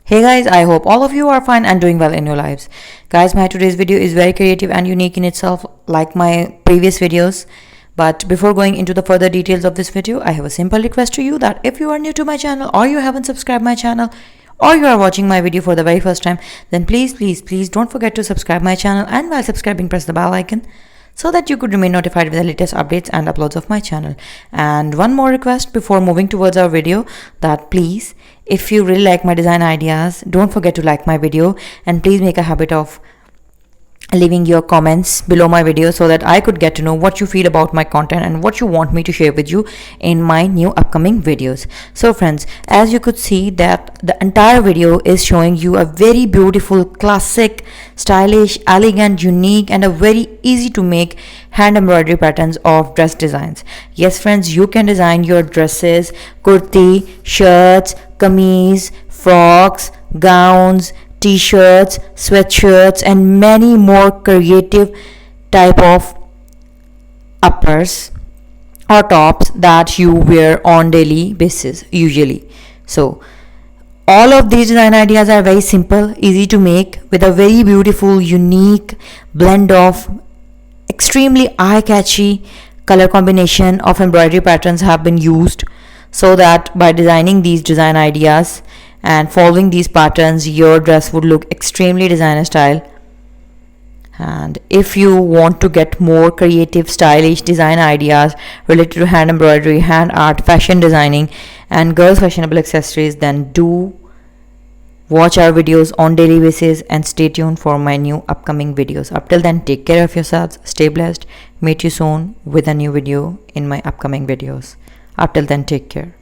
Hey guys, I hope all of you are fine and doing well in your lives. Guys, my today's video is very creative and unique in itself, like my previous videos. But before going into the further details of this video, I have a simple request to you that if you are new to my channel or you haven't subscribed my channel or you are watching my video for the very first time, then please don't forget to subscribe my channel, and while subscribing press the bell icon so that you could remain notified with the latest updates and uploads of my channel. And one more request before moving towards our video, that please, if you really like my design ideas, don't forget to like my video, and please make a habit of leaving your comments below my video so that I could get to know what you feel about my content and what you want me to share with you in my new upcoming videos. So friends, as you could see that the entire video is showing you a very beautiful, classic, stylish, elegant, unique and a very easy to make hand embroidery patterns of dress designs. Yes friends, you can design your dresses, kurti, shirts, kameez, frocks, gowns, t-shirts, sweatshirts and many more creative type of uppers or tops that you wear on daily basis usually. So all of these design ideas are very simple, easy to make, with a very beautiful, unique blend of extremely eye-catchy color combination of embroidery patterns have been used, so that by designing these design ideas and following these patterns, your dress would look extremely designer style. And if you want to get more creative, stylish design ideas related to hand embroidery, hand art, fashion designing and girls fashionable accessories, then do watch our videos on daily basis and stay tuned for my new upcoming videos. Up till then, take care of yourselves, stay blessed, meet you soon with a new video in my upcoming videos. Up till then, take care.